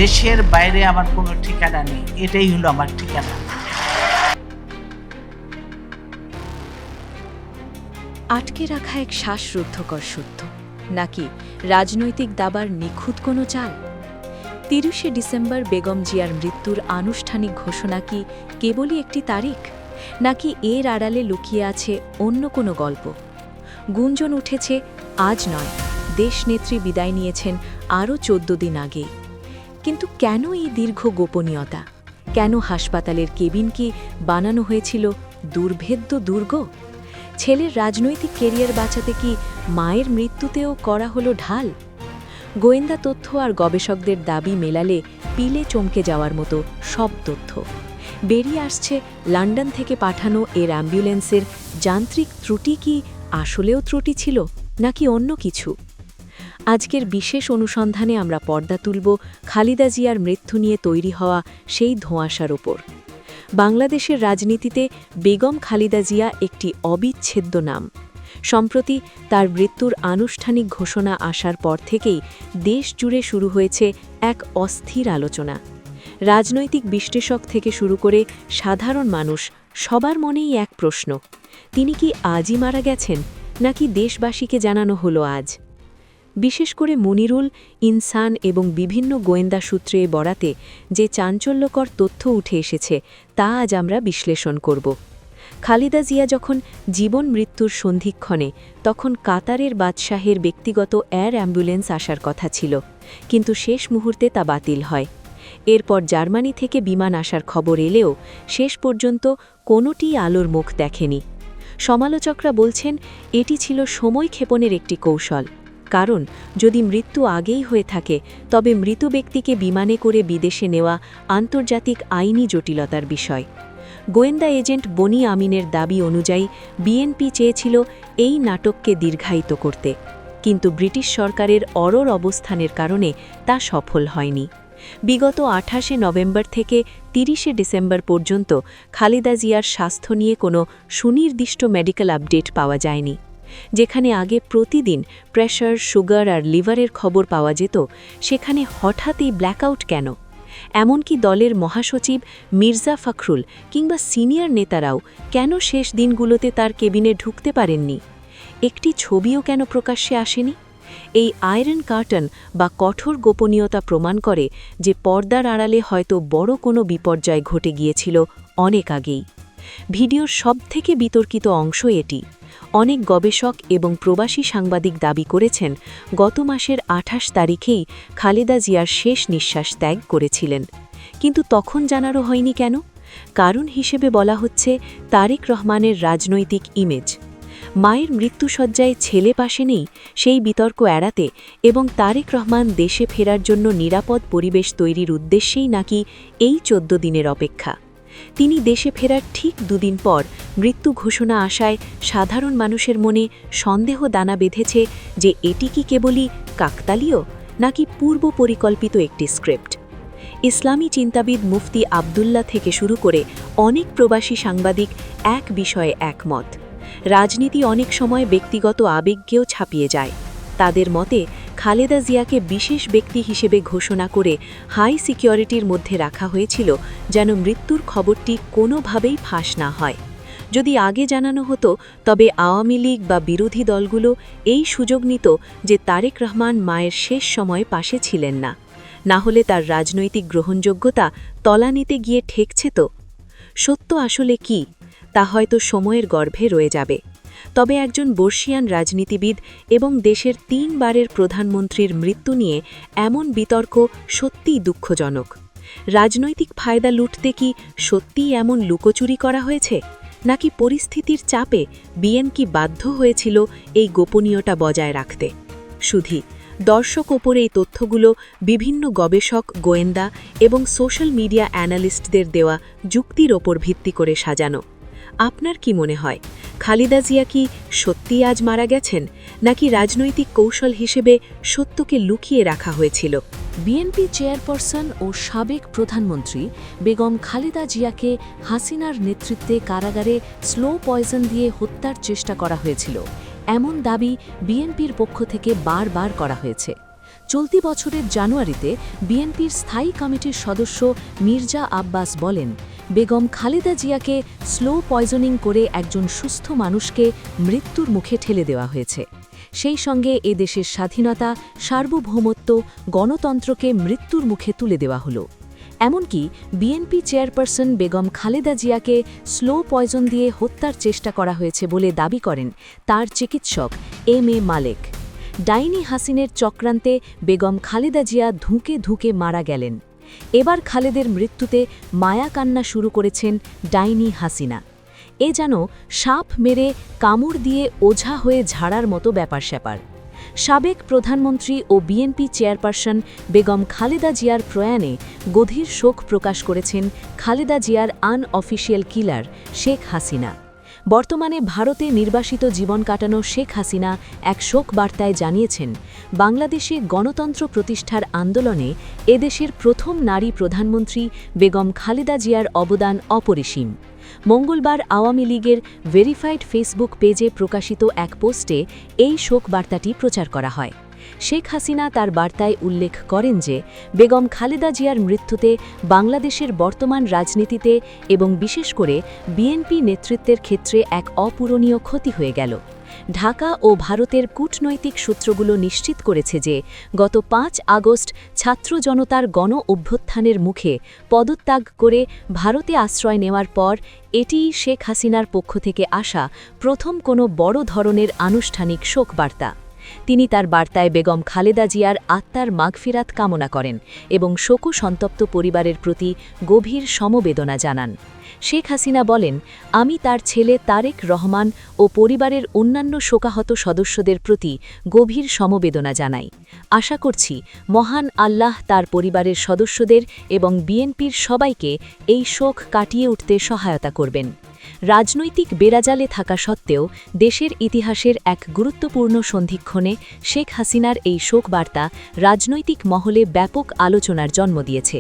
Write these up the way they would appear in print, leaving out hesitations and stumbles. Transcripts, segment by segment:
দেশের বাইরে আমার কোনো ঠিকানা নেই, এটাই হলো আমার ঠিকানা। আটকে রাখা এক শ্বাসরুদ্ধকর সত্য, নাকি রাজনৈতিক দাবার নিখুঁত কোনো চাল? ৩০শে ডিসেম্বর বেগম জিয়ার মৃত্যুর আনুষ্ঠানিক ঘোষণা কি কেবলই একটি তারিখ, নাকি এর আড়ালে লুকিয়ে আছে অন্য কোনো গল্প? গুঞ্জন উঠেছে আজ নয়, দেশনেত্রী বিদায় নিয়েছেন আরও ১৪ দিন আগে। কিন্তু কেন এই দীর্ঘ গোপনীয়তা? কেন হাসপাতালের কেবিন কি বানানো হয়েছিল দুর্ভেদ্য দুর্গ? ছেলের রাজনৈতিক কেরিয়ার বাঁচাতে কি মায়ের মৃত্যুতেও করা হলো ঢাল? গোয়েন্দা তথ্য আর গবেষকদের দাবি মেলালে পিলে চমকে যাওয়ার মতো সব তথ্য বেরিয়ে আসছে। লন্ডন থেকে পাঠানো এর অ্যাম্বুলেন্সের যান্ত্রিক ত্রুটি কি আসলেও ত্রুটি ছিল, নাকি অন্য কিছু? আজকের বিশেষ অনুসন্ধানে আমরা পর্দা তুলব খালেদা জিয়ার মৃত্যু নিয়ে তৈরি হওয়া সেই ধোঁয়াশার ওপর। বাংলাদেশের রাজনীতিতে বেগম খালেদা জিয়া একটি অবিচ্ছেদ্য নাম। সম্প্রতি তার মৃত্যুর আনুষ্ঠানিক ঘোষণা আসার পর থেকেই দেশ জুড়ে শুরু হয়েছে এক অস্থির আলোচনা। রাজনৈতিক বিশ্লেষক থেকে শুরু করে সাধারণ মানুষ সবার মনেই এক প্রশ্ন: তিনি কি আজই মারা গেছেন, নাকি দেশবাসীকে জানানো হলো আজ? বিশেষ করে মনিরুল, ইনসান এবং বিভিন্ন গোয়েন্দা সূত্রে বরাতে যে চাঞ্চল্যকর তথ্য উঠে এসেছে তা আজ আমরা বিশ্লেষণ করব। খালেদা জিয়া যখন জীবন মৃত্যুর সন্ধিক্ষণে, তখন কাতারের বাদশাহের ব্যক্তিগত এয়ার অ্যাম্বুলেন্স আসার কথা ছিল, কিন্তু শেষ মুহূর্তে তা বাতিল হয়। এরপর জার্মানি থেকে বিমান আসার খবর এলেও শেষ পর্যন্ত কোনোটিই আলোর মুখ দেখেনি। সমালোচকরা বলছেন এটি ছিল সময় ক্ষেপণের একটি কৌশল, কারণ যদি মৃত্যু আগেই হয়ে থাকে তবে মৃত ব্যক্তিকে বিমানে করে বিদেশে নেওয়া আন্তর্জাতিক আইনি জটিলতার বিষয়। গোয়েন্দা এজেন্ট বনি আমিনের দাবি অনুযায়ী বিএনপি চেয়েছিল এই নাটককে দীর্ঘায়িত করতে, কিন্তু ব্রিটিশ সরকারের অড়র অবস্থানের কারণে তা সফল হয়নি। বিগত ২৮শে নভেম্বর থেকে ৩০শে ডিসেম্বর পর্যন্ত খালেদা জিয়ার স্বাস্থ্য নিয়ে কোনো সুনির্দিষ্ট মেডিকেল আপডেট পাওয়া যায়নি। যেখানে আগে প্রতিদিন প্রেশার, সুগার আর লিভারের খবর পাওয়া যেত, সেখানে হঠাৎই ব্ল্যাকআউট কেন? এমনকি দলের মহাসচিব মির্জা ফখরুল কিংবা সিনিয়র নেতারাও কেন শেষ দিনগুলোতে তার কেবিনে ঢুকতে পারেননি? একটি ছবিও কেন প্রকাশ্যে আসেনি? এই আয়রন কার্টন বা কঠোর গোপনীয়তা প্রমাণ করে যে পর্দার আড়ালে হয়তো বড় কোনো বিপর্যয় ঘটে গিয়েছিল অনেক আগেই। ভিডিওর সবথেকে বিতর্কিত অংশ এটি। অনেক গবেষক এবং প্রবাসী সাংবাদিক দাবি করেছেন গত মাসের ২৮ তারিখেই খালেদা জিয়ার শেষ নিঃশ্বাস ত্যাগ করেছিলেন, কিন্তু তখন জানানো হয়নি কেন? কারণ হিসেবে বলা হচ্ছে তারেক রহমানের রাজনৈতিক ইমেজ। মায়ের মৃত্যুসজ্জায় ছেলে পাশে নেই, সেই বিতর্ক এড়াতে এবং তারেক রহমান দেশে ফেরার জন্য নিরাপদ পরিবেশ তৈরির উদ্দেশ্যেই নাকি এই ১৪ দিনের অপেক্ষা। তিনি দেশে ফেরার ঠিক দুদিন পর মৃত্যু ঘোষণা আসায় সাধারণ মানুষের মনে সন্দেহ দানা বেঁধেছে যে এটি কি কেবলই কাকতালীয়, নাকি পূর্ব পরিকল্পিত একটি স্ক্রিপ্ট। ইসলামী চিন্তাবিদ মুফতি আবদুল্লাহ থেকে শুরু করে অনেক প্রবাসী সাংবাদিক এক বিষয়ে একমত: রাজনীতি অনেক সময় ব্যক্তিগত আবেগকেও ছাপিয়ে যায়। তাদের মতে খালেদা জিয়াকে বিশেষ ব্যক্তি হিসেবে ঘোষণা করে হাই সিকিউরিটির মধ্যে রাখা হয়েছিল যেন মৃত্যুর খবরটি কোনোভাবেই ফাঁস না হয়। যদি আগে জানানো হতো তবে আওয়ামী লীগ বা বিরোধী দলগুলো এই সুযোগ নিত যে তারেক রহমান মায়ের শেষ সময়ে পাশে ছিলেন না, না হলে তার রাজনৈতিক গ্রহণযোগ্যতা তলানিতে গিয়ে ঠেকছে। তো সত্য আসলে কি তা হয়তো সময়ের গর্ভে রয়ে যাবে। তবে একজন বর্ষিয়ান রাজনীতিবিদ এবং দেশের ৩ বারের প্রধানমন্ত্রীর মৃত্যু নিয়ে এমন বিতর্ক সত্যিই দুঃখজনক। রাজনৈতিক ফায়দা লুটতে কি সত্যিই এমন লুকোচুরি করা হয়েছে, নাকি পরিস্থিতির চাপে বিএনপি বাধ্য হয়েছিল এই গোপনীয়তা বজায় রাখতে? শুধু দর্শক ওপরে এই তথ্যগুলো বিভিন্ন গবেষক, গোয়েন্দা এবং সোশ্যাল মিডিয়া অ্যানালিস্টদের দেওয়া যুক্তির ওপর ভিত্তি করে সাজানো। আপনার কি মনে হয়, খালেদা জিয়া কি সত্যিই আজ মারা গেছেন, নাকি রাজনৈতিক কৌশল হিসেবে সত্যকে লুকিয়ে রাখা হয়েছিল? বিএনপি চেয়ারপারসন ও সাবেক প্রধানমন্ত্রী বেগম খালেদা জিয়াকে হাসিনার নেতৃত্বে কারাগারে স্লো পয়জন দিয়ে হত্যার চেষ্টা করা হয়েছিল, এমন দাবি বিএনপির পক্ষ থেকে বারবার করা হয়েছে। চলতি বছরের জানুয়ারিতে বিএনপির স্থায়ী কমিটির সদস্য মির্জা আব্বাস বলেন, বেগম খালেদা জিয়াকে স্লো পয়জনিং করে একজন সুস্থ মানুষকে মৃত্যুর মুখে ঠেলে দেওয়া হয়েছে। সেই সঙ্গে এদেশের স্বাধীনতা, সার্বভৌমত্ব, গণতন্ত্রকে মৃত্যুর মুখে তুলে দেওয়া হলো। এমনকি বিএনপি চেয়ারপারসন বেগম খালেদা জিয়াকে স্লো পয়জন দিয়ে হত্যার চেষ্টা করা হয়েছে বলে দাবি করেন তার চিকিৎসক এম.এ. মালেক। ডাইনি হাসিনের চক্রান্তে বেগম খালেদা জিয়া ধুঁকে ধুঁকে মারা গেলেন। এবার খালেদের মৃত্যুতে মায়া কান্না শুরু করেছেন ডাইনি হাসিনা। এ যেন সাপ মেরে কামড় দিয়ে ওঝা হয়ে ঝাড়ার মতো ব্যাপার-স্যাপার। সাবেক প্রধানমন্ত্রী ও বিএনপি চেয়ারপারসন বেগম খালেদা জিয়ার প্রয়াণে গভীর শোক প্রকাশ করেছেন খালেদা জিয়ার আনঅফিসিয়াল কিলার শেখ হাসিনা। বর্তমানে ভারতে নির্বাসিত জীবন কাটানো শেখ হাসিনা এক শোক বার্তায় জানিয়েছেন, বাংলাদেশে গণতন্ত্র প্রতিষ্ঠার আন্দোলনে এদেশের প্রথম নারী প্রধানমন্ত্রী বেগম খালেদা জিয়ার অবদান অপরিসীম। মঙ্গলবার আওয়ামী লীগের ভেরিফাইড ফেসবুক পেজে প্রকাশিত এক পোস্টে এই শোক বার্তাটি প্রচার করা হয়। শেখ হাসিনা তার বার্তায় উল্লেখ করেন যে, বেগম খালেদা জিয়ার মৃত্যুতে বাংলাদেশের বর্তমান রাজনীতিতে এবং বিশেষ করে বিএনপি নেতৃত্বের ক্ষেত্রে এক অপূরণীয় ক্ষতি হয়ে গেল। ঢাকা ও ভারতের কূটনৈতিক সূত্রগুলো নিশ্চিত করেছে যে, গত ৫ আগস্ট ছাত্র জনতার গণ অভ্যুত্থানের মুখে পদত্যাগ করে ভারতে আশ্রয় নেওয়ার পর এটিই শেখ হাসিনার পক্ষ থেকে আসা প্রথম কোনো বড় ধরনের আনুষ্ঠানিক শোকবার্তা। তিনি তার বার্তায় বেগম খালেদা জিয়ার আত্মার মাগফিরাত কামনা করেন এবং শোকসন্তপ্ত পরিবারের প্রতি গভীর সমবেদনা জানান। শেখ হাসিনা বলেন, আমি তার ছেলে তারেক রহমান ও পরিবারের অন্যান্য শোকাহত সদস্যদের প্রতি গভীর সমবেদনা জানাই। আশা করছি মহান আল্লাহ তার পরিবারের সদস্যদের এবং বিএনপির সবাইকে এই শোক কাটিয়ে উঠতে সহায়তা করবেন। রাজনৈতিক বেড়াজালে থাকা সত্ত্বেও দেশের ইতিহাসের এক গুরুত্বপূর্ণ সন্ধিক্ষণে শেখ হাসিনার এই শোকবার্তা রাজনৈতিক মহলে ব্যাপক আলোচনার জন্ম দিয়েছে।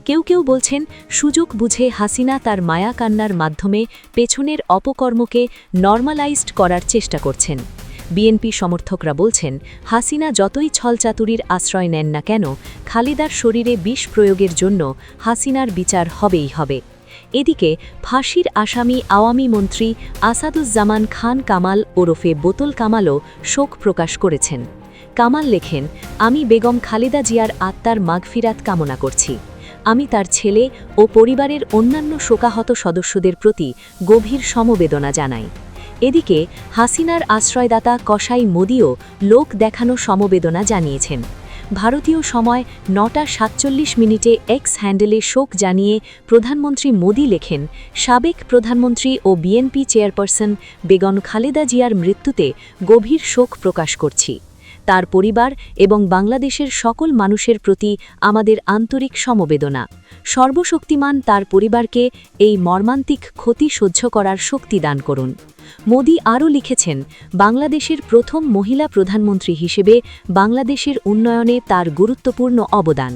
কেউ কেউ বলছেন, সুযোগ বুঝে হাসিনা তার মায়া কান্নার মাধ্যমে পেছনের অপকর্মকে নরমালাইজড করার চেষ্টা করছেন। বিএনপি সমর্থকরা বলছেন, হাসিনা যতই ছলচাতুরির আশ্রয় নেন না কেন, খালেদার শরীরে বিষ প্রয়োগের জন্য হাসিনার বিচার হবেই হবে। এদিকে ফাঁসির আসামি আওয়ামী মন্ত্রী আসাদুজ্জামান খান কামাল ওরফে বোতল কামালও শোক প্রকাশ করেছেন। কামাল লেখেন, আমি বেগম খালেদা জিয়ার আত্মার মাগফিরাত কামনা করছি। আমি তার ছেলে ও পরিবারের অন্যান্য শোকাহত সদস্যদের প্রতি গভীর সমবেদনা জানাই। এদিকে হাসিনার আশ্রয়দাতা কসাই মোদিও লোক দেখানো সমবেদনা জানিয়েছেন। ভারতীয় সময় ৯টা ৪৭ এক্স হ্যান্ডেলে শোক জানিয়ে প্রধানমন্ত্রী মোদি লেখেন, সাবেক প্রধানমন্ত্রী ও বিএনপি চেয়ারপারসন বেগম খালেদা জিয়ার মৃত্যুতে গভীর শোক প্রকাশ করছি। তার পরিবার এবং বাংলাদেশের সকল মানুষের প্রতি আমাদের আন্তরিক সমবেদনা। সর্বশক্তিমান তার পরিবারকে এই মর্মান্তিক ক্ষতি সহ্য করার শক্তি দান করুন। মোদি আরও লিখেছেন, বাংলাদেশের প্রথম মহিলা প্রধানমন্ত্রী হিসেবে বাংলাদেশের উন্নয়নে তার গুরুত্বপূর্ণ অবদান,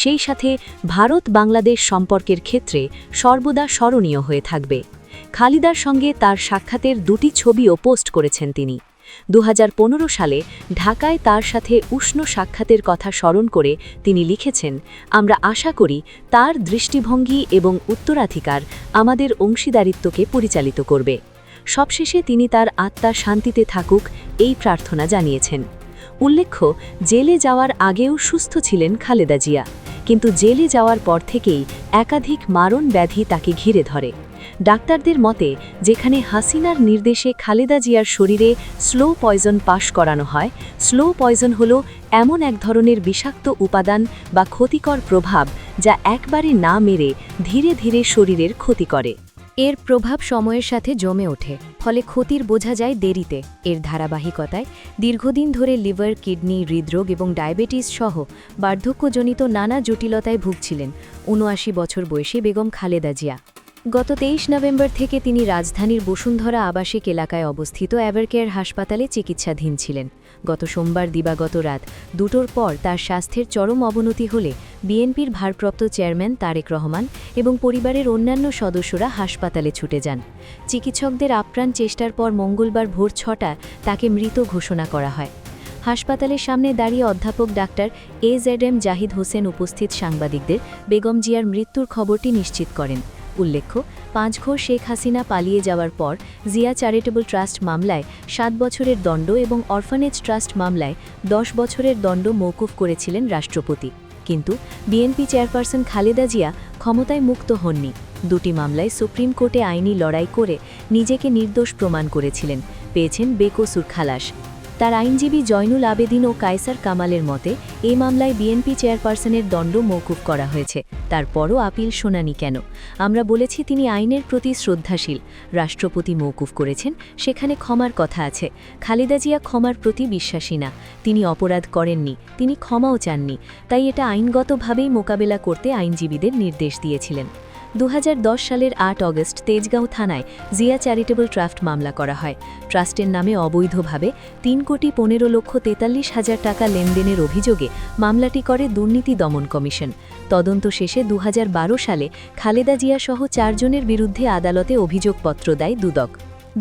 সেই সাথে ভারত বাংলাদেশ সম্পর্কের ক্ষেত্রে সর্বদা স্মরণীয় হয়ে থাকবে। খালিদার সঙ্গে তার সাক্ষাতের 2টি ছবিও পোস্ট করেছেন তিনি। 2015 সালে ঢাকায় তার সাথে উষ্ণ সাক্ষাতের কথা স্মরণ করে তিনি লিখেছেন, আমরা আশা করি তার দৃষ্টিভঙ্গি এবং উত্তরাধিকার আমাদের অংশীদারিত্বকে পরিচালিত করবে। সবশেষে তিনি তার আত্মা শান্তিতে থাকুক এই প্রার্থনা জানিয়েছেন। উল্লেখ্য, জেলে যাওয়ার আগেও সুস্থ ছিলেন খালেদা জিয়া, কিন্তু জেলে যাওয়ার পর থেকেই একাধিক মারণ ব্যাধি তাকে ঘিরে ধরে। ডাক্তারদের মতে, যেখানে হাসিনার নির্দেশে খালেদা জিয়ার শরীরে স্লো পয়জন পাস করানো হয়, স্লো পয়জন হল এমন এক ধরনের বিষাক্ত উপাদান বা ক্ষতিকর প্রভাব যা একবারে না মেরে ধীরে ধীরে শরীরের ক্ষতি করে। এর প্রভাব সময়ের সাথে জমে ওঠে, ফলে ক্ষতির বোঝা যায় দেরিতে। এর ধারাবাহিকতায় দীর্ঘদিন ধরে লিভার, কিডনি, হৃদরোগ এবং ডায়াবেটিস সহ বার্ধক্যজনিত নানা জটিলতায় ভুগছিলেন ৭৯ বছর বয়সী বেগম খালেদা জিয়া। গত 23 নভেম্বর থেকে তিনি রাজধানীর বসুন্ধরা আবাসিক এলাকায় অবস্থিত এভারকেয়ার হাসপাতালে চিকিৎসাধীন ছিলেন। গত সোমবার দিবাগত রাত 2টোর পর তার স্বাস্থ্যের চরম অবনতি হলে বিএনপির ভারপ্রাপ্ত চেয়ারম্যান তারেক রহমান এবং পরিবারের অন্যান্য সদস্যরা হাসপাতালে ছুটে যান। চিকিৎসকদের আপ্রাণ চেষ্টার পর মঙ্গলবার ভোর 6টা তাকে মৃত ঘোষণা করা হয়। হাসপাতালের সামনে দাঁড়িয়ে অধ্যাপক ডাক্তার AZM জাহিদ হোসেন উপস্থিত সাংবাদিকদের বেগম জিয়ার মৃত্যুর খবরটি নিশ্চিত করেন। উল্লেখ্য, পাঁচঘর শেখ হাসিনা পালিয়ে যাওয়ার পর জিয়া চ্যারিটেবল ট্রাস্ট মামলায় 7 বছরের দণ্ড এবং অরফানেজ ট্রাস্ট মামলায় 10 বছরের দণ্ড মওকুফ করেছিলেন রাষ্ট্রপতি। কিন্তু বিএনপি চেয়ারপারসন খালেদা জিয়া ক্ষমতায় মুক্ত হননি। দুটি মামলায় সুপ্রিম কোর্টে আইনি লড়াই করে নিজেকে নির্দোষ প্রমাণ করেছিলেন, পেয়েছেন বেকসুর খালাস। তার আইনজীবী জয়নুল আবেদিন ও কায়সার কামালের মতে এই মামলায় বিএনপি চেয়ারপারসনের দণ্ড মওকুফ করা হয়েছে, তারপরও আপিল শুনানি কেন? আমরা বলেছি তিনি আইনের প্রতি শ্রদ্ধাশীল। রাষ্ট্রপতি মওকুফ করেছেন, সেখানে ক্ষমার কথা আছে। খালেদা জিয়া ক্ষমার প্রতি বিশ্বাসী না। তিনি অপরাধ করেননি, তিনি ক্ষমাও চাননি। তাই এটা আইনগতভাবেই মোকাবেলা করতে আইনজীবীদের নির্দেশ দিয়েছিলেন। 2010 সালের 8 অগস্ট তেজগাঁও থানায় জিয়া চ্যারিটেবল ট্রাস্ট মামলা করা হয়। ট্রাস্টের নামে অবৈধভাবে 3,15,43,000 টাকা লেনদেনের অভিযোগে মামলাটি করে দুর্নীতি দমন কমিশন। তদন্ত শেষে 2012 সালে খালেদা জিয়া সহ 4 জনের বিরুদ্ধে আদালতে অভিযোগপত্র দেয় দুদক।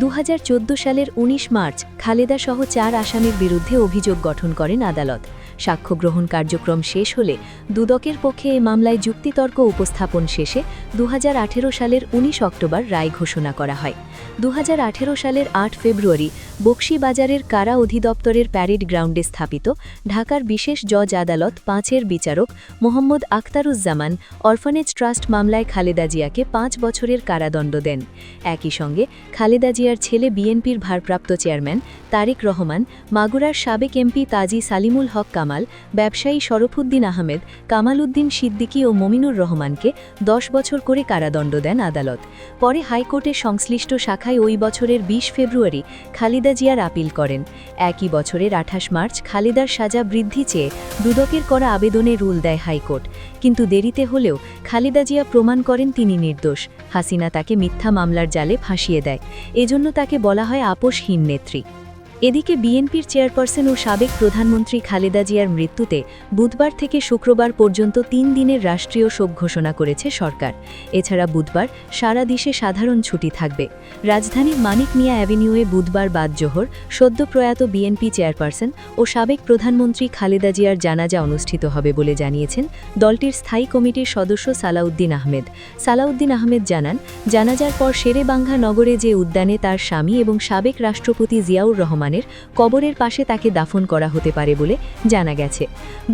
2014 সালের 19 মার্চ খালেদা সহ 4 আসামির বিরুদ্ধে অভিযোগ গঠন করেন আদালত। সাক্ষ্য গ্রহণ কার্যক্রম শেষ হলে দুদকের পক্ষে এ মামলায় যুক্তিতর্ক উপস্থাপন শেষে 2018 সালের 19 অক্টোবর রায় ঘোষণা করা হয়। 2018 সালের 8 ফেব্রুয়ারি বকশীবাজারের কারা অধিদপ্তরের প্যারেড গ্রাউন্ডে স্থাপিত ঢাকার বিশেষ জজ আদালত 5-এর বিচারক মোহাম্মদ আখতারুজ্জামান অরফানেজ ট্রাস্ট মামলায় খালেদা জিয়াকে 5 বছরের কারাদণ্ড দেন। একই সঙ্গে খালেদা জিয়ার ছেলে বিএনপির ভারপ্রাপ্ত চেয়ারম্যান তারেক রহমান, মাগুরার সাবেক এমপি তাজি সালিমুল হক কামাল, ব্যবসায়ী শরফুদ্দিন আহমেদ, কামাল উদ্দিন সিদ্দিকী ও মমিনুর রহমানকে 10 বছর করে কারাদণ্ড দেন আদালত। পরে হাইকোর্টের সংশ্লিষ্ট শাখায় ওই বছরের 20 ফেব্রুয়ারি খালেদা জিয়ার আপিল করেন। একই বছরের 28 মার্চ খালেদার সাজা বৃদ্ধি চেয়ে দুদকের করা আবেদনে রুল দেয় হাইকোর্ট। কিন্তু দেরিতে হলেও খালেদা জিয়া প্রমাণ করেন তিনি নির্দোষ। হাসিনা তাকে মিথ্যা মামলার জালে ফাঁসিয়ে দেয়। এজন্য তাকে বলা হয় আপোষহীন নেত্রী। এদিকে বিএনপির চেয়ারপারসন ও সাবেক প্রধানমন্ত্রী খালেদা জিয়ার মৃত্যুতে বুধবার থেকে শুক্রবার পর্যন্ত 3 দিনের রাষ্ট্রীয় শোক ঘোষণা করেছে সরকার। এছাড়া বুধবার সারা দেশে সাধারণ ছুটি থাকবে। রাজধানীর মানিক মিয়া অ্যাভিনিউয়ে বুধবার বাদ জোহর সদ্য প্রয়াত বিএনপি চেয়ারপারসন ও সাবেক প্রধানমন্ত্রী খালেদা জিয়ার জানাজা অনুষ্ঠিত হবে বলে জানিয়েছেন দলটির স্থায়ী কমিটির সদস্য সালাউদ্দিন আহমেদ। সালাউদ্দিন আহমেদ জানান, জানাজার পর শেরেবাংলা নগরে যে উদ্যানে তার স্বামী এবং সাবেক রাষ্ট্রপতি জিয়াউর রহমান কবরের পাশে তাকে দাফন করা হতে পারে বলে জানা গেছে।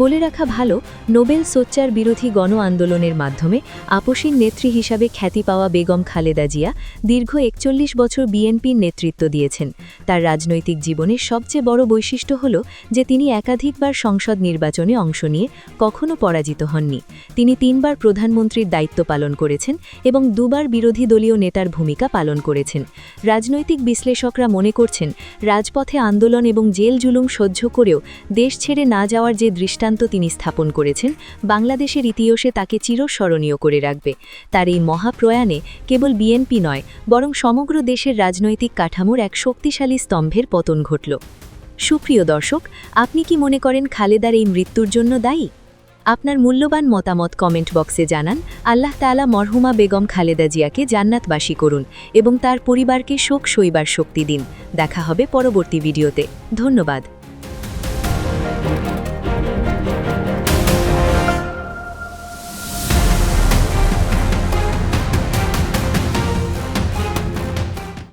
বলে রাখা ভালো, নোবেল সোচ্চার বিরোধী গণ আন্দোলনের মাধ্যমে আপোষীন নেত্রী হিসাবে খ্যাতি পাওয়া বেগম খালেদা জিয়া দীর্ঘ 41 বছর বিএনপির নেতৃত্ব দিয়েছেন। তার রাজনৈতিক জীবনের সবচেয়ে বড় বৈশিষ্ট্য হল যে তিনি একাধিকবার সংসদ নির্বাচনে অংশ নিয়ে কখনো পরাজিত হননি। তিনি 3 বার প্রধানমন্ত্রীর দায়িত্ব পালন করেছেন এবং 2 বার বিরোধী দলীয় নেতার ভূমিকা পালন করেছেন। রাজনৈতিক বিশ্লেষকরা মনে করছেন, রাজপথে আন্দোলন এবং জেল জুলুম সহ্য করেও দেশ ছেড়ে না যাওয়ার যে দৃষ্টান্ত তিনি স্থাপন করেছেন, বাংলাদেশের ইতিহাসে তাকে চিরস্মরণীয় করে রাখবে। তার এই মহাপ্রয়াণে কেবল বিএনপি নয়, বরং সমগ্র দেশের রাজনৈতিক কাঠামোর এক শক্তিশালী স্তম্ভের পতন ঘটল। সুপ্রিয় দর্শক, আপনি কি মনে করেন খালেদার এই মৃত্যুর জন্য দায়ী? আপনার মূল্যবান মতামত কমেন্ট বক্সে জানান। আল্লাহ তাআলা মরহুমা বেগম খালেদা জিয়াকে জান্নাতবাসী করুন এবং তার পরিবারকে শোক সইবার শক্তি দিন। দেখা হবে পরবর্তী ভিডিওতে। ধন্যবাদ।